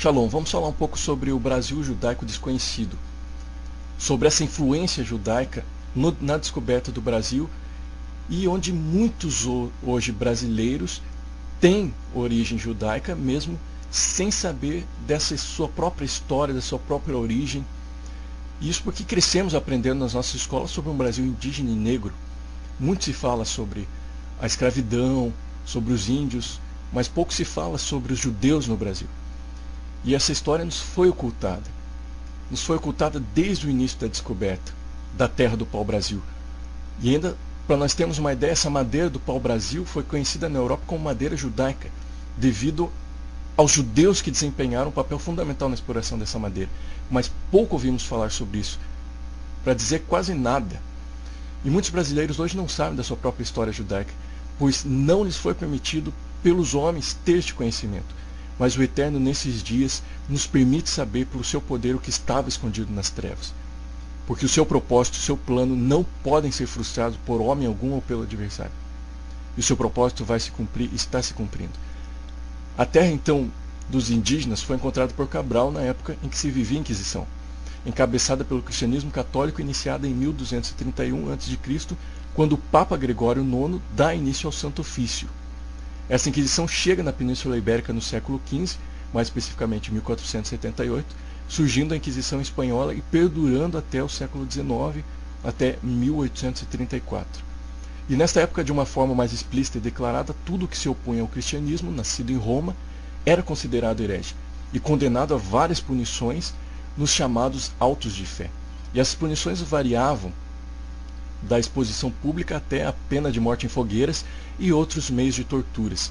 Shalom, vamos falar um pouco sobre o Brasil judaico desconhecido, sobre essa influência judaica na descoberta do Brasil e onde muitos hoje brasileiros têm origem judaica, mesmo sem saber dessa sua própria história, da sua própria origem. Isso porque crescemos aprendendo nas nossas escolas sobre um Brasil indígena e negro. Muito se fala sobre a escravidão, sobre os índios, mas pouco se fala sobre os judeus no Brasil. E essa história nos foi ocultada. Nos foi ocultada desde o início da descoberta da terra do pau-brasil. E ainda, para nós termos uma ideia, essa madeira do pau-brasil foi conhecida na Europa como madeira judaica, devido aos judeus que desempenharam um papel fundamental na exploração dessa madeira. Mas pouco ouvimos falar sobre isso, para dizer quase nada. E muitos brasileiros hoje não sabem da sua própria história judaica, pois não lhes foi permitido pelos homens ter este conhecimento. Mas o Eterno, nesses dias, nos permite saber pelo seu poder o que estava escondido nas trevas. Porque o seu propósito e o seu plano não podem ser frustrados por homem algum ou pelo adversário. E o seu propósito vai se cumprir e está se cumprindo. A terra, então, dos indígenas foi encontrada por Cabral na época em que se vivia a Inquisição, encabeçada pelo cristianismo católico, iniciada em 1231 a.C., quando o Papa Gregório IX dá início ao Santo Ofício. Essa Inquisição chega na Península Ibérica no século XV, mais especificamente em 1478, surgindo a Inquisição Espanhola e perdurando até o século XIX, até 1834. E nesta época, de uma forma mais explícita e declarada, tudo que se opunha ao cristianismo, nascido em Roma, era considerado herege e condenado a várias punições nos chamados autos de fé. E essas punições variavam da exposição pública até a pena de morte em fogueiras e outros meios de torturas.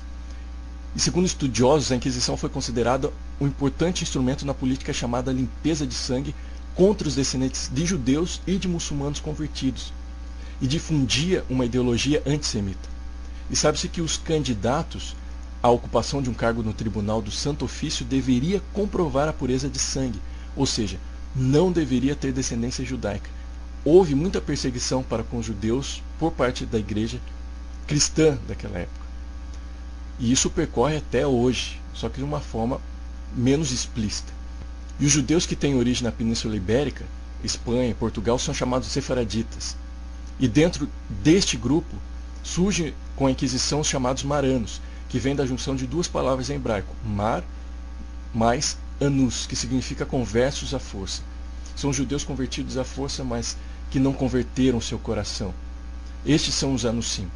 E segundo estudiosos, a Inquisição foi considerada um importante instrumento na política chamada limpeza de sangue contra os descendentes de judeus e de muçulmanos convertidos, e difundia uma ideologia antissemita. E sabe-se que os candidatos à ocupação de um cargo no tribunal do Santo Ofício deveria comprovar a pureza de sangue, ou seja, não deveria ter descendência judaica. Houve muita perseguição para com os judeus por parte da igreja cristã daquela época. E isso percorre até hoje, só que de uma forma menos explícita. E os judeus que têm origem na Península Ibérica, Espanha e Portugal, são chamados sefaraditas. E dentro deste grupo surge com a Inquisição os chamados maranos, que vem da junção de duas palavras em hebraico, mar mais anus, que significa conversos à força. São judeus convertidos à força, mas que não converteram seu coração. Estes são os anusim.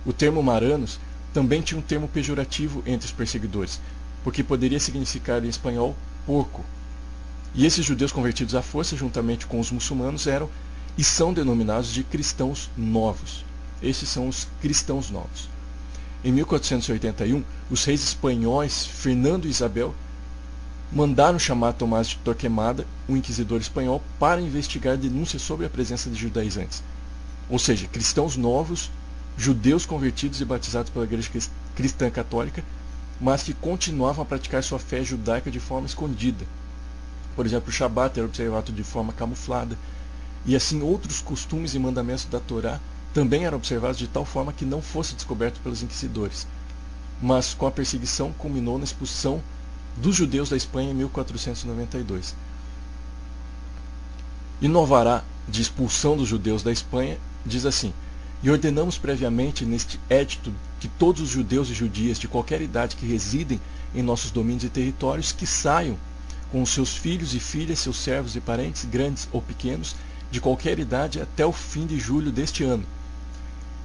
O termo maranos também tinha um termo pejorativo entre os perseguidores, porque poderia significar em espanhol porco. E esses judeus convertidos à força, juntamente com os muçulmanos, eram e são denominados de cristãos novos. Esses são os cristãos novos. Em 1481, os reis espanhóis Fernando e Isabel mandaram chamar Tomás de Torquemada, um inquisidor espanhol, para investigar denúncias sobre a presença de judaizantes. Ou seja, cristãos novos, judeus convertidos e batizados pela Igreja Cristã Católica, mas que continuavam a praticar sua fé judaica de forma escondida. Por exemplo, o Shabat era observado de forma camuflada, e assim outros costumes e mandamentos da Torá também eram observados de tal forma que não fosse descoberto pelos inquisidores. Mas com a perseguição culminou na expulsão dos judeus da Espanha em 1492. E no alvará de expulsão dos judeus da Espanha diz assim: e ordenamos previamente neste édito que todos os judeus e judias de qualquer idade que residem em nossos domínios e territórios, que saiam com os seus filhos e filhas, seus servos e parentes, grandes ou pequenos, de qualquer idade até o fim de julho deste ano,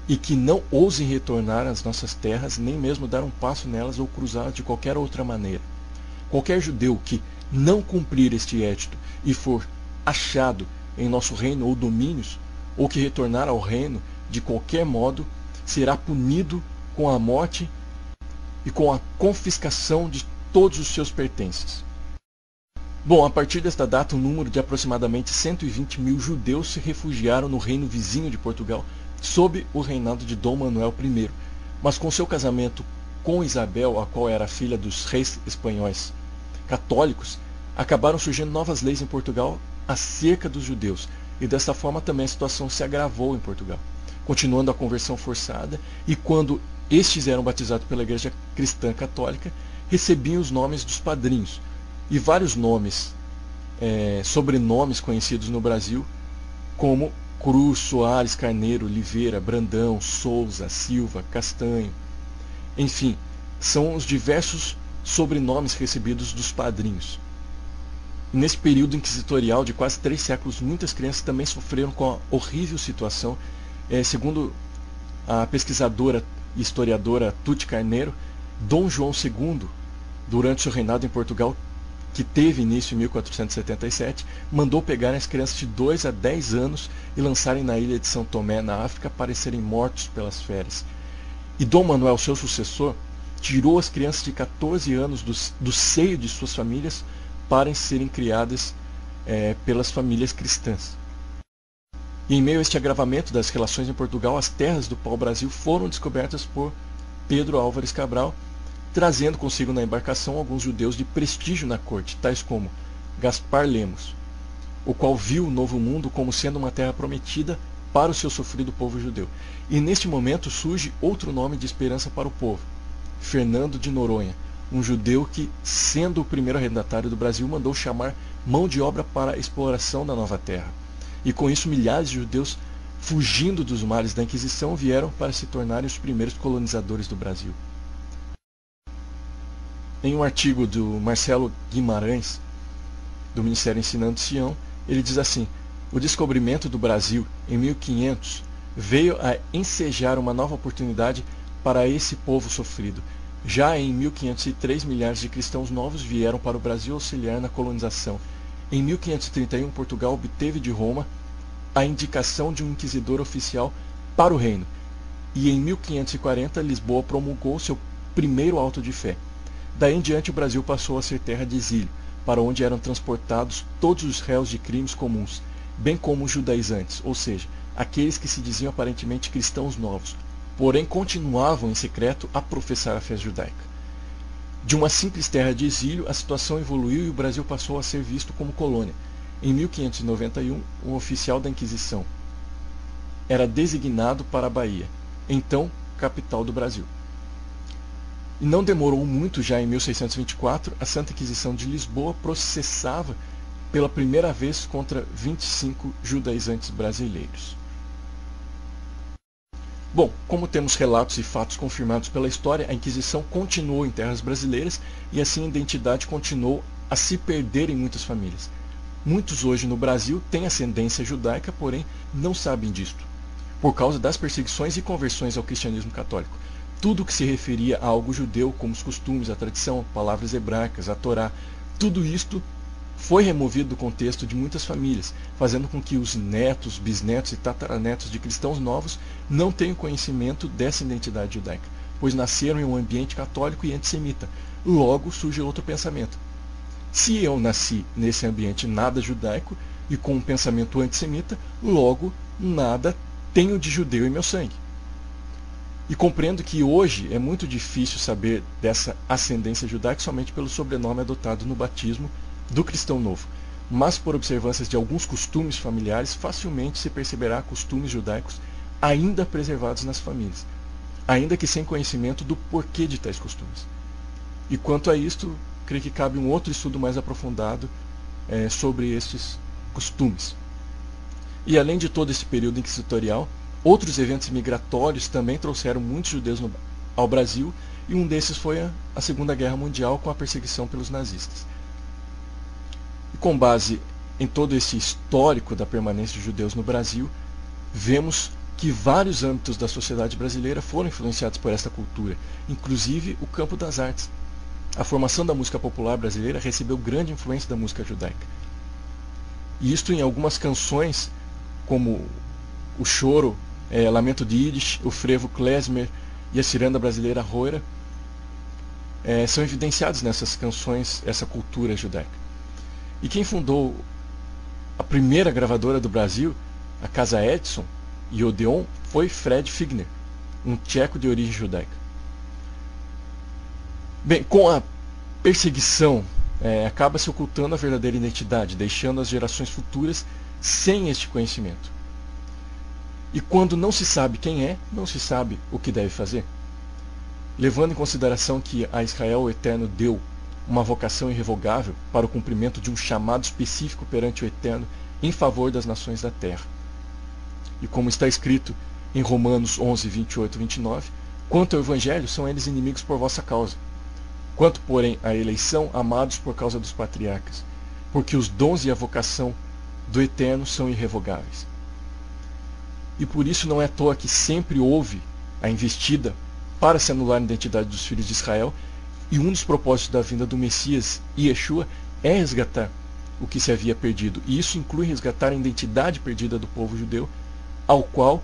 e que não ousem retornar às nossas terras, nem mesmo dar um passo nelas ou cruzá-las de qualquer outra maneira. Qualquer judeu que não cumprir este édito e for achado em nosso reino ou domínios, ou que retornar ao reino de qualquer modo, será punido com a morte e com a confiscação de todos os seus pertences. Bom, a partir desta data, um número de aproximadamente 120 mil judeus se refugiaram no reino vizinho de Portugal, sob o reinado de Dom Manuel I, mas com seu casamento com Isabel, a qual era filha dos reis espanhóis católicos, acabaram surgindo novas leis em Portugal acerca dos judeus, e desta forma também a situação se agravou em Portugal, continuando a conversão forçada, e quando estes eram batizados pela Igreja Cristã Católica, recebiam os nomes dos padrinhos, e vários nomes, sobrenomes conhecidos no Brasil, como Cruz, Soares, Carneiro, Oliveira, Brandão, Souza, Silva, Castanho. Enfim, são os diversos sobrenomes recebidos dos padrinhos. Nesse período inquisitorial de quase 3 séculos, muitas crianças também sofreram com a horrível situação. Segundo a pesquisadora e historiadora Tuti Carneiro, Dom João II, durante seu reinado em Portugal, que teve início em 1477, mandou pegarem as crianças de 2 a 10 anos e lançarem na ilha de São Tomé, na África, para serem mortos pelas feras. E Dom Manuel, seu sucessor, tirou as crianças de 14 anos do seio de suas famílias para serem criadas pelas famílias cristãs. E em meio a este agravamento das relações em Portugal, as terras do pau-brasil foram descobertas por Pedro Álvares Cabral, trazendo consigo na embarcação alguns judeus de prestígio na corte, tais como Gaspar Lemos, o qual viu o Novo Mundo como sendo uma terra prometida para o seu sofrido povo judeu. E neste momento surge outro nome de esperança para o povo, Fernando de Noronha, um judeu que, sendo o primeiro arrendatário do Brasil, mandou chamar mão de obra para a exploração da nova terra. E com isso milhares de judeus, fugindo dos males da Inquisição, vieram para se tornarem os primeiros colonizadores do Brasil. Em um artigo do Marcelo Guimarães, do Ministério Ensinando Sião, ele diz assim: o descobrimento do Brasil em 1500 veio a ensejar uma nova oportunidade para esse povo sofrido. Já em 1503, milhares de cristãos novos vieram para o Brasil auxiliar na colonização. Em 1531, Portugal obteve de Roma a indicação de um inquisidor oficial para o reino. E em 1540, Lisboa promulgou seu primeiro auto de fé. Daí em diante, o Brasil passou a ser terra de exílio, para onde eram transportados todos os réus de crimes comuns, bem como os judaizantes, ou seja, aqueles que se diziam aparentemente cristãos novos, porém continuavam em secreto a professar a fé judaica. De uma simples terra de exílio, a situação evoluiu e o Brasil passou a ser visto como colônia. Em 1591, um oficial da Inquisição era designado para a Bahia, então capital do Brasil. E não demorou muito, já em 1624, a Santa Inquisição de Lisboa processava pela primeira vez contra 25 judaizantes brasileiros. Bom, como temos relatos e fatos confirmados pela história, a Inquisição continuou em terras brasileiras e assim a identidade continuou a se perder em muitas famílias. Muitos hoje no Brasil têm ascendência judaica, porém não sabem disto, por causa das perseguições e conversões ao cristianismo católico. Tudo que se referia a algo judeu, como os costumes, a tradição, palavras hebraicas, a Torá, tudo isto foi removido do contexto de muitas famílias, fazendo com que os netos, bisnetos e tataranetos de cristãos novos não tenham conhecimento dessa identidade judaica, pois nasceram em um ambiente católico e antissemita. Logo surge outro pensamento: se eu nasci nesse ambiente nada judaico e com um pensamento antissemita, logo nada tenho de judeu em meu sangue. E compreendo que hoje é muito difícil saber dessa ascendência judaica somente pelo sobrenome adotado no batismo do cristão novo, mas por observâncias de alguns costumes familiares, facilmente se perceberá costumes judaicos ainda preservados nas famílias, ainda que sem conhecimento do porquê de tais costumes. E quanto a isto, creio que cabe um outro estudo mais aprofundado sobre estes costumes. E além de todo esse período inquisitorial, outros eventos migratórios também trouxeram muitos judeus ao Brasil, e um desses foi a Segunda Guerra Mundial, com a perseguição pelos nazistas. E com base em todo esse histórico da permanência de judeus no Brasil, vemos que vários âmbitos da sociedade brasileira foram influenciados por esta cultura, inclusive o campo das artes. A formação da música popular brasileira recebeu grande influência da música judaica. E isto em algumas canções, como o choro, Lamento de Yiddish, o frevo klezmer e a ciranda brasileira roira, são evidenciados nessas canções essa cultura judaica. E quem fundou a primeira gravadora do Brasil, a Casa Edison e Odeon, foi Fred Figner, um tcheco de origem judaica. Bem, com a perseguição, acaba-se ocultando a verdadeira identidade, deixando as gerações futuras sem este conhecimento. E quando não se sabe quem é, não se sabe o que deve fazer. Levando em consideração que a Israel o Eterno deu uma vocação irrevogável para o cumprimento de um chamado específico perante o Eterno em favor das nações da terra. E como está escrito em Romanos 11, 28 e 29, quanto ao Evangelho, são eles inimigos por vossa causa. Quanto, porém, à eleição, amados por causa dos patriarcas, porque os dons e a vocação do Eterno são irrevogáveis. E por isso não é à toa que sempre houve a investida para se anular a identidade dos filhos de Israel, e um dos propósitos da vinda do Messias, Yeshua, é resgatar o que se havia perdido. E isso inclui resgatar a identidade perdida do povo judeu, ao qual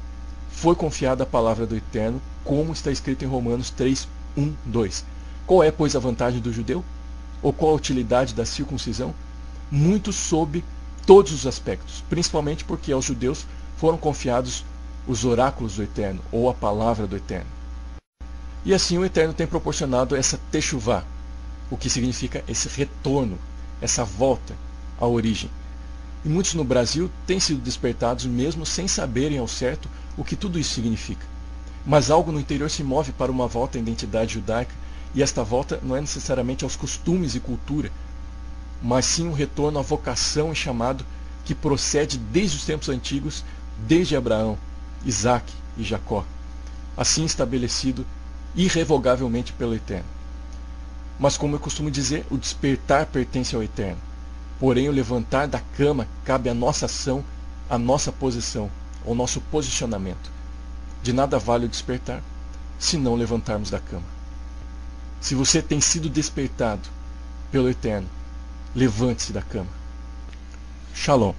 foi confiada a palavra do Eterno, como está escrito em Romanos 3, 1, 2. Qual é, pois, a vantagem do judeu? Ou qual a utilidade da circuncisão? Muito sob todos os aspectos, principalmente porque aos judeus foram confiados os oráculos do Eterno, ou a palavra do Eterno. E assim o Eterno tem proporcionado essa techuvá, o que significa esse retorno, essa volta à origem. E muitos no Brasil têm sido despertados mesmo sem saberem ao certo o que tudo isso significa. Mas algo no interior se move para uma volta à identidade judaica, e esta volta não é necessariamente aos costumes e cultura, mas sim um retorno à vocação e chamado que procede desde os tempos antigos, desde Abraão, Isaque e Jacó, assim estabelecido irrevogavelmente pelo Eterno. Mas, como eu costumo dizer, o despertar pertence ao Eterno. Porém, o levantar da cama cabe à nossa ação, à nossa posição, ao nosso posicionamento. De nada vale o despertar, se não levantarmos da cama. Se você tem sido despertado pelo Eterno, levante-se da cama. Shalom.